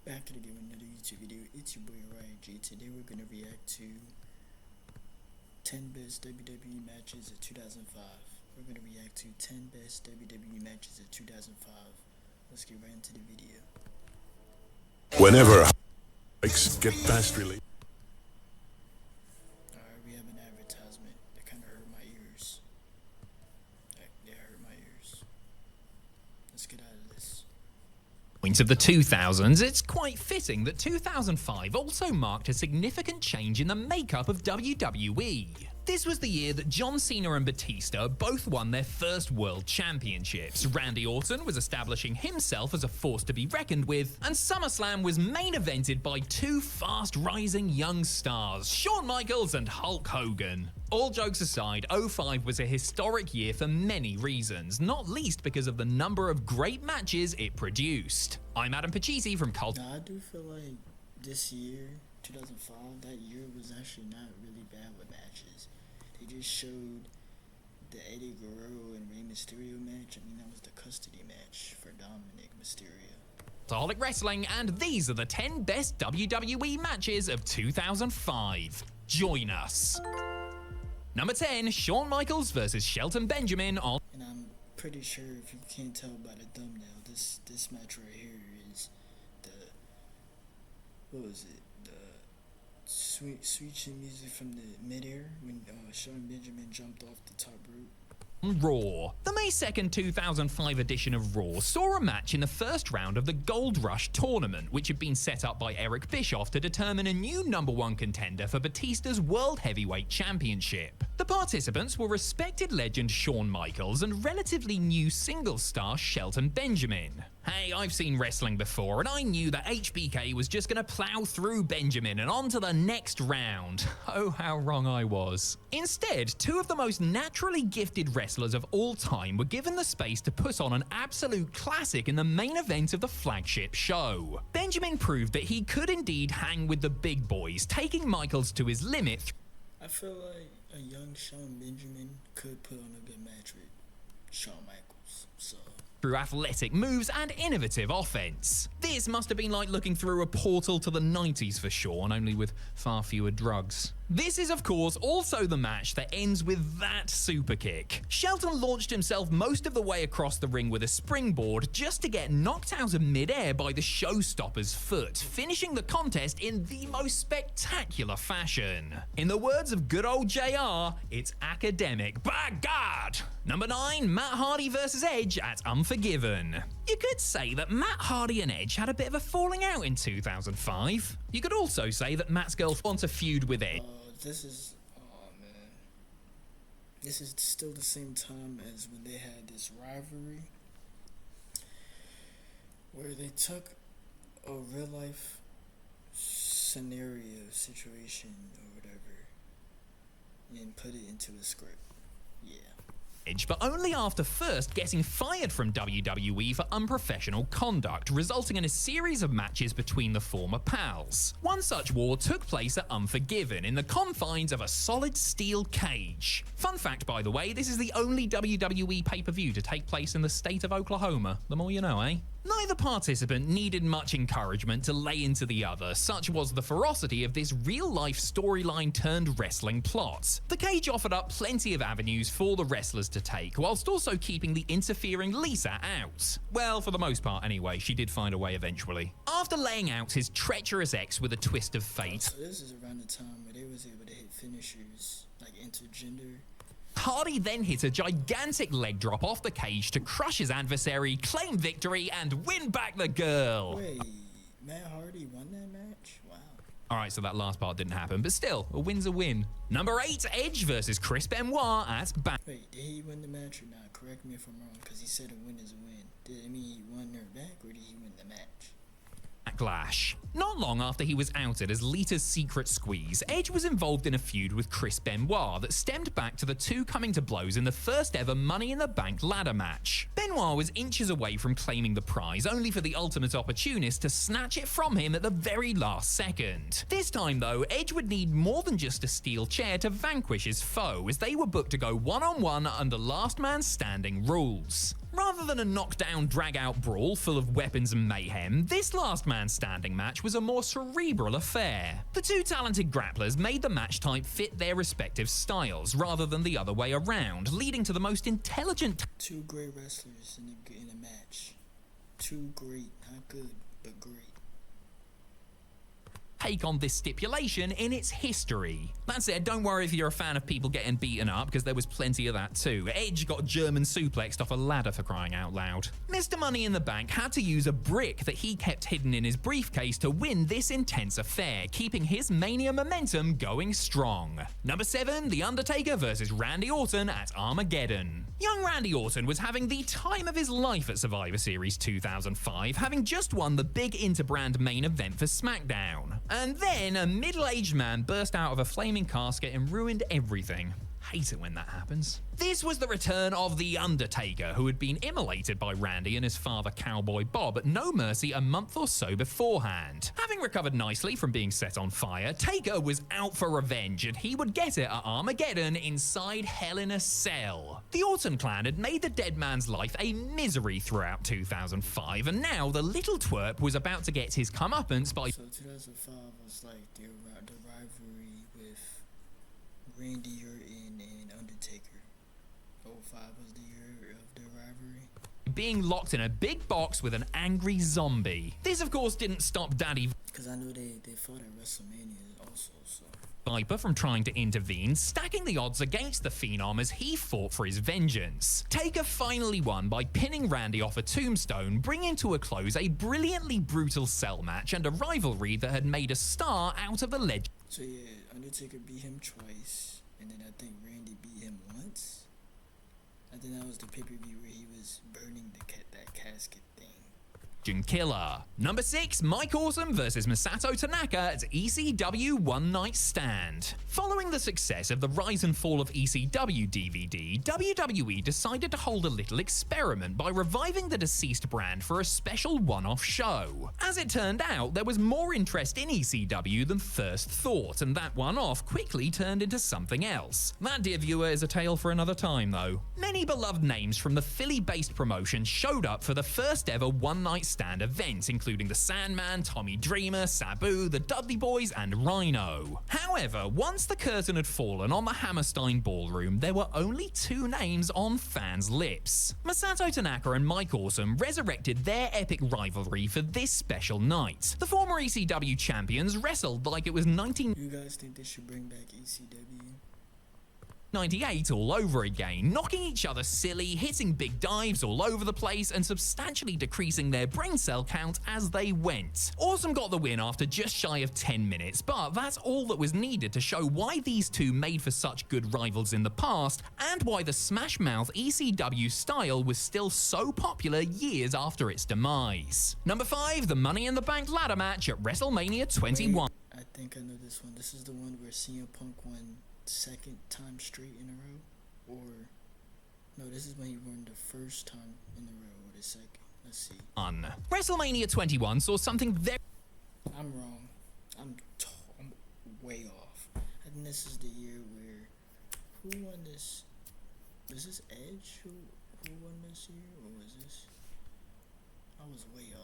Back at it again with another YouTube video. It's your boy Ryan G. Today we're gonna react to 10 best WWE matches of 2005. We're gonna react to 10 best WWE matches of 2005. Let's get right into the video. Whenever get fast release. Alright, we have an advertisement that kinda hurt my ears. They hurt my ears. Let's get out of this. Point of the 2000s, it's quite fitting that 2005 also marked a significant change in the makeup of WWE. This was the year that John Cena and Batista both won their first world championships. Randy Orton was establishing himself as a force to be reckoned with, and SummerSlam was main evented by two fast-rising young stars, Shawn Michaels and Hulk Hogan. All jokes aside, 05 was a historic year for many reasons, not least because of the number of great matches it produced. I'm Adam Pachisi from Cult. Now, I do feel like this year, 2005, that year was actually not really bad with matches. They just showed the Eddie Guerrero and Rey Mysterio match. I mean, that was the custody match for Dominic Mysterio. Cultaholic Wrestling, and these are the 10 best WWE matches of 2005. Join us. Number 10, Shawn Michaels vs. Shelton Benjamin on... And I'm pretty sure, if you can't tell by the thumbnail, this match right here is the... What was it? The sweet chin music from the midair when Shelton Benjamin jumped off the top rope. Raw. The May 2nd, 2005 edition of Raw saw a match in the first round of the Gold Rush tournament, which had been set up by Eric Bischoff to determine a new #1 contender for Batista's World Heavyweight Championship. The participants were respected legend Shawn Michaels and relatively new singles star Shelton Benjamin. Hey, I've seen wrestling before, and I knew that HBK was just gonna plow through Benjamin and on to the next round. Oh, how wrong I was. Instead, two of the most naturally gifted wrestlers of all time were given the space to put on an absolute classic in the main event of the flagship show. Benjamin proved that he could indeed hang with the big boys, taking Michaels to his limit. I feel like a young Shelton Benjamin could put on a good match with Shawn Michaels, so... through athletic moves and innovative offense. This must have been like looking through a portal to the 90s for Shawn, only with far fewer drugs. This is, of course, also the match that ends with that super kick. Shelton launched himself most of the way across the ring with a springboard just to get knocked out of midair by the showstopper's foot, finishing the contest in the most spectacular fashion. In the words of good old JR, it's academic. By God! Number 9, Matt Hardy vs. Edge at Unforgiven. You could say that Matt Hardy and Edge had a bit of a falling out in 2005. You could also say that Matt's girl wants a feud with Edge. Oh man, this is still the same time as when they had this rivalry where they took a real life scenario, situation or whatever and put it into a script. Yeah. But only after first getting fired from WWE for unprofessional conduct, resulting in a series of matches between the former pals. One such war took place at Unforgiven in the confines of a solid steel cage. Fun fact, by the way, this is the only WWE pay-per-view to take place in the state of Oklahoma. The more you know, eh? Neither participant needed much encouragement to lay into the other, such was the ferocity of this real-life storyline turned wrestling plot. The cage offered up plenty of avenues for the wrestlers to take, whilst also keeping the interfering Lisa out. Well, for the most part anyway, she did find a way eventually. After laying out his treacherous ex with a twist of fate, so this is around the time where they was able to hit finishers, like intergender. Hardy then hit a gigantic leg drop off the cage to crush his adversary, claim victory, and win back the girl. Wait, Matt Hardy won that match? Wow. Alright, so that last part didn't happen, but still, a win's a win. Number 8, Edge vs. Chris Benoit at Wait, did he win the match or not? Correct me if I'm wrong, because he said a win is a win. Did it mean he won her back, or did he win the match? Backlash. Not long after he was outed as Lita's secret squeeze, Edge was involved in a feud with Chris Benoit that stemmed back to the two coming to blows in the first ever Money in the Bank ladder match. Benoit was inches away from claiming the prize, only for the ultimate opportunist to snatch it from him at the very last second. This time though, Edge would need more than just a steel chair to vanquish his foe, as they were booked to go one-on-one under last man standing rules. Rather than a knockdown, drag-out brawl full of weapons and mayhem, this last man standing match was a more cerebral affair. The two talented grapplers made the match type fit their respective styles, rather than the other way around, leading to the most intelligent Two great wrestlers in a match. Two great, not good, but great. take on this stipulation in its history. That said, don't worry if you're a fan of people getting beaten up, because there was plenty of that too. Edge got German suplexed off a ladder, for crying out loud. Mr. Money in the Bank had to use a brick that he kept hidden in his briefcase to win this intense affair, keeping his Mania momentum going strong. Number 7, The Undertaker versus Randy Orton at Armageddon. Young Randy Orton was having the time of his life at Survivor Series 2005, having just won the big interbrand main event for SmackDown. And then a middle-aged man burst out of a flaming casket and ruined everything. Hate it when that happens. This was the return of The Undertaker, who had been immolated by Randy and his father Cowboy Bob at No Mercy a month or so beforehand. Having recovered nicely from being set on fire, Taker was out for revenge, and he would get it at Armageddon inside Hell in a Cell. The Orton clan had made the dead man's life a misery throughout 2005, and now the little twerp was about to get his comeuppance by... So 2005 was like the rivalry with Randy Orton and Undertaker. 05 was the year of the rivalry. being locked in a big box with an angry zombie. This, of course, didn't stop Daddy Because I know they fought at WrestleMania also, so... Viper from trying to intervene, stacking the odds against the Phenom as he fought for his vengeance. Taker finally won by pinning Randy off a tombstone, bringing to a close a brilliantly brutal cell match and a rivalry that had made a star out of the legend. So yeah, Undertaker beat him twice, and then I think Randy beat him once. I think that was the pay-per-view where he was burning that casket thing. Killer. Number 6, Mike Awesome versus Masato Tanaka at ECW One Night Stand. Following the success of the Rise and Fall of ECW DVD, WWE decided to hold a little experiment by reviving the deceased brand for a special one-off show. As it turned out, there was more interest in ECW than first thought, and that one-off quickly turned into something else. That, dear viewer, is a tale for another time, though. Many beloved names from the Philly-based promotion showed up for the first ever One Night Stand event, including the Sandman, Tommy Dreamer, Sabu, the Dudley Boys, and Rhino. However, once the curtain had fallen on the Hammerstein Ballroom, there were only 2 names on fans' lips. Masato Tanaka and Mike Awesome resurrected their epic rivalry for this special night. The former ECW champions wrestled like it was 1998 You guys think they should bring back ECW? all over again, knocking each other silly, hitting big dives all over the place, and substantially decreasing their brain cell count as they went. Awesome got the win after just shy of 10 minutes, but that's all that was needed to show why these two made for such good rivals in the past, and why the Smash Mouth ECW style was still so popular years after its demise. Number 5, the Money in the Bank ladder match at WrestleMania 21. I think I know this one. This is the one where CM Punk won second time straight in a row, or no, this is when he won the first time in a row, or the second. Let's see. WrestleMania 21 saw something very... I'm wrong. I'm way off. I think this is the year where who won this? Was this Edge who won this year, or was this? I was way off.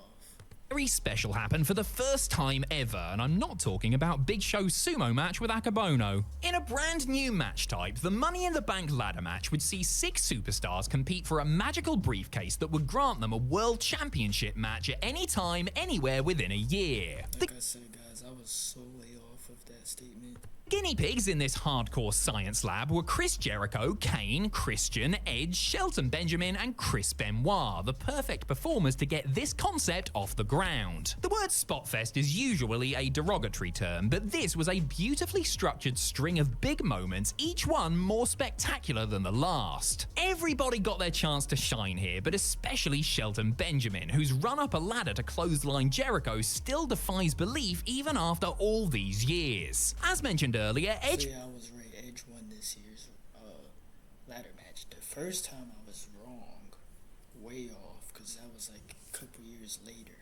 Very special happened for the first time ever, and I'm not talking about Big Show's sumo match with Akabono. In a brand new match type, the Money in the Bank ladder match would see 6 superstars compete for a magical briefcase that would grant them a world championship match at any time, anywhere within a year. Like I said, guys, I was so way off of that statement. Guinea pigs in this hardcore science lab were Chris Jericho, Kane, Christian, Edge, Shelton Benjamin, and Chris Benoit, the perfect performers to get this concept off the ground. The word Spotfest is usually a derogatory term, but this was a beautifully structured string of big moments, each one more spectacular than the last. Everybody got their chance to shine here, but especially Shelton Benjamin, whose run up a ladder to clothesline Jericho still defies belief even after all these years. As mentioned earlier, Edge... So yeah, I was right. Edge won this year's ladder match. The first time I was wrong, way off, because that was like a couple years later.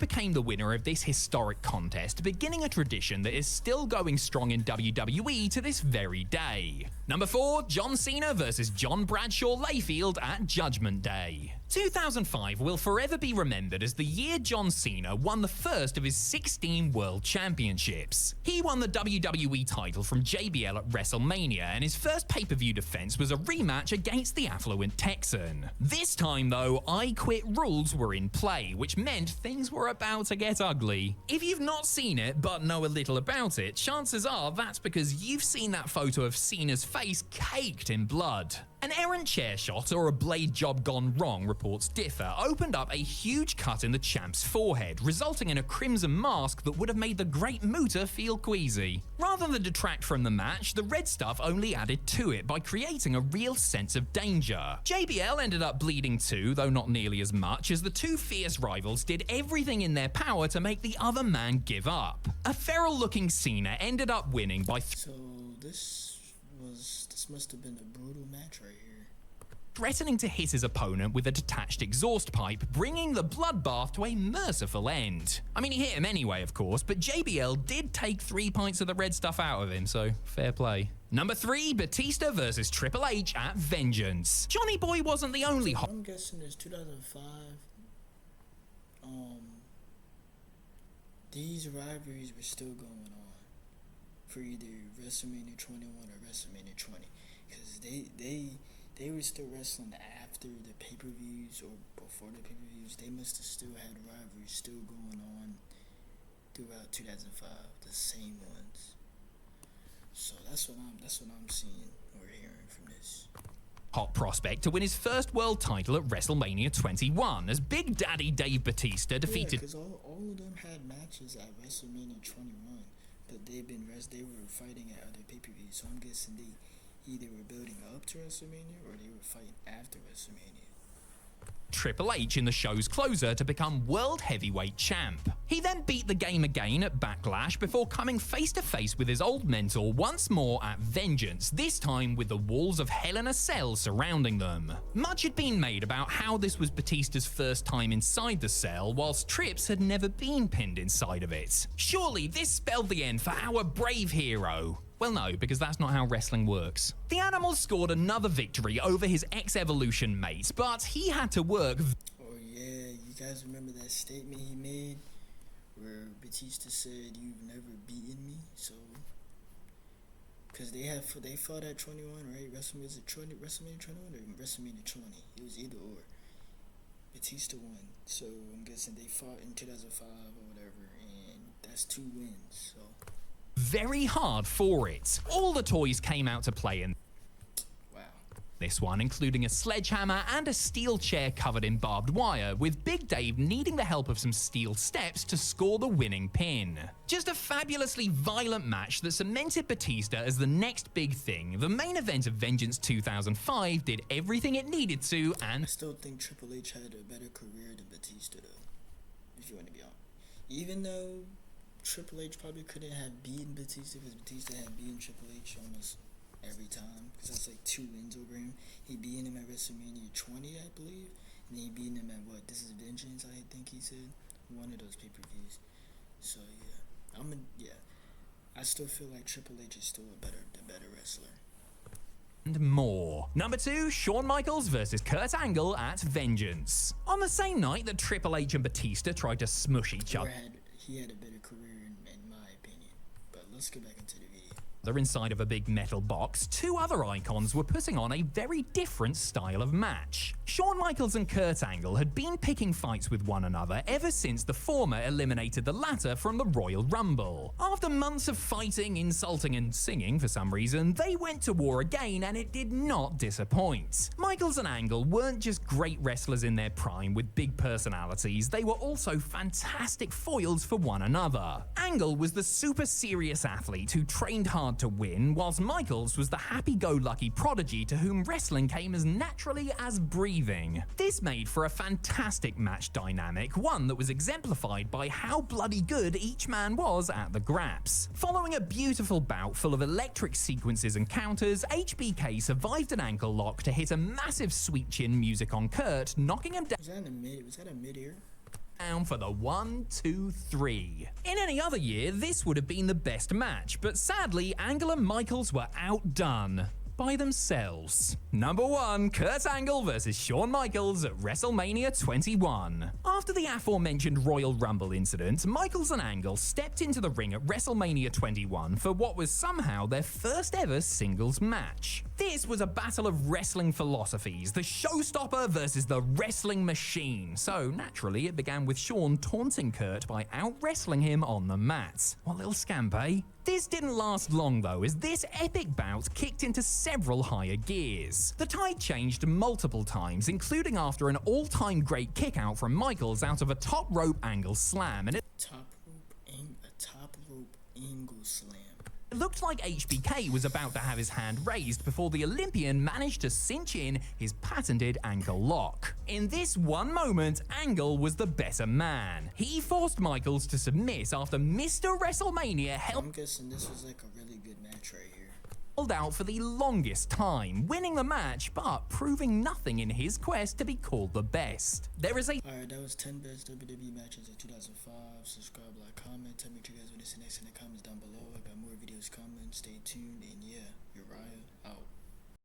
became the winner of this historic contest, beginning a tradition that is still going strong in WWE to this very day. Number 4, John Cena versus John Bradshaw Layfield at Judgment Day. 2005 will forever be remembered as the year John Cena won the first of his 16 World Championships. He won the WWE title from JBL at WrestleMania, and his first pay-per-view defense was a rematch against the affluent Texan. This time, though, I Quit rules were in play, which meant things were about to get ugly. If you've not seen it but know a little about it, chances are that's because you've seen that photo of Cena's face caked in blood. An errant chair shot or a blade job gone wrong, reports differ, opened up a huge cut in the champ's forehead, resulting in a crimson mask that would have made the Great Muta feel queasy. Rather than detract from the match, the red stuff only added to it by creating a real sense of danger. JBL ended up bleeding too, though not nearly as much, as the two fierce rivals did everything in their power to make the other man give up. A feral-looking Cena ended up winning by So this must have been a brutal match right here. threatening to hit his opponent with a detached exhaust pipe, bringing the bloodbath to a merciful end. I mean, he hit him anyway, of course, but JBL did take 3 pints of the red stuff out of him, so fair play. Number 3, Batista versus Triple H at Vengeance. Johnny Boy wasn't the only I'm guessing it's 2005. These rivalries were still going on for either WrestleMania 21 or WrestleMania 20, because they were still wrestling after the pay-per-views or before the pay-per-views. They must have still had rivalries still going on throughout 2005, the same ones. So that's what I'm seeing or hearing from this. hot prospect to win his first world title at WrestleMania 21, as Big Daddy Dave Batista defeated. Yeah, because all of them had matches at WrestleMania 21, but they were fighting at other pay-per-views. So I'm guessing they either were building up to WrestleMania or they were fighting after WrestleMania. Triple H in the show's closer to become World Heavyweight Champ. He then beat the game again at Backlash before coming face to face with his old mentor once more at Vengeance, this time with the walls of Hell in a Cell surrounding them. Much had been made about how this was Batista's first time inside the cell, whilst Trips had never been pinned inside of it. Surely this spelled the end for our brave hero. Well, no, because that's not how wrestling works. The Animal scored another victory over his ex-Evolution mate, but he had to work. Oh yeah, you guys remember that statement he made where Batista said, "You've never beaten me"? So, because they fought at 21, right? WrestleMania 21 or WrestleMania 20? It was either or. Batista won, so I'm guessing they fought in 2005 or whatever, and that's 2 wins. So. Very hard for it. All the toys came out to play in this one, including a sledgehammer and a steel chair covered in barbed wire, with Big Dave needing the help of some steel steps to score the winning pin. Just a fabulously violent match that cemented Batista as the next big thing. The main event of Vengeance 2005 did everything it needed to, and I still think Triple H had a better career than Batista, though, if you want to be honest. Even though Triple H probably couldn't have beaten Batista, because Batista had beaten Triple H almost every time, because that's like 2 wins over him. He beat him at WrestleMania 20, I believe, and then he beat him at what? This is Vengeance, I think he said, one of those pay-per-views. So yeah, I still feel like Triple H is still the better wrestler. And more. Number 2, Shawn Michaels versus Kurt Angle at Vengeance. On the same night that Triple H and Batista tried to smush each other. He had a better career in my opinion, but let's get back into the video. They're inside of a big metal box. 2 other icons were putting on a very different style of match. Shawn Michaels and Kurt Angle had been picking fights with one another ever since the former eliminated the latter from the Royal Rumble. After months of fighting, insulting, and singing for some reason, they went to war again, and it did not disappoint. Michaels and Angle weren't just great wrestlers in their prime with big personalities, they were also fantastic foils for one another. Angle was the super serious athlete who trained hard to win, whilst Michaels was the happy-go-lucky prodigy to whom wrestling came as naturally as breathing. This made for a fantastic match dynamic, one that was exemplified by how bloody good each man was at the graps. Following a beautiful bout full of electric sequences and counters, HBK survived an ankle lock to hit a massive sweet chin music on Kurt, knocking him down. Was that a mid-air? down for the 1, 2, 3. In any other year, this would have been the best match, but sadly, Angle and Michaels were outdone by themselves. Number 1, Kurt Angle versus Shawn Michaels at WrestleMania 21. After the aforementioned Royal Rumble incident, Michaels and Angle stepped into the ring at WrestleMania 21 for what was somehow their first ever singles match. This was a battle of wrestling philosophies, the showstopper versus the wrestling machine. So naturally, it began with Shawn taunting Kurt by out-wrestling him on the mat. What little scamp, eh? This didn't last long though, as this epic bout kicked into several higher gears. The tide changed multiple times, including after an all-time great kick-out from Michaels out of a top rope angle slam, and A top rope angle slam. it looked like HBK was about to have his hand raised before the Olympian managed to cinch in his patented ankle lock. In this one moment, Angle was the better man. He forced Michaels to submit after Mr. WrestleMania I'm guessing this was like a really good match right here. held out for the longest time, winning the match but proving nothing in his quest to be called the best. There is a Alright, that was 10 best WWE matches of 2005. Subscribe, like, comment. Tell me what you guys want to see next in the comments down below. I got more videos coming. Stay tuned, and yeah, Uriah out.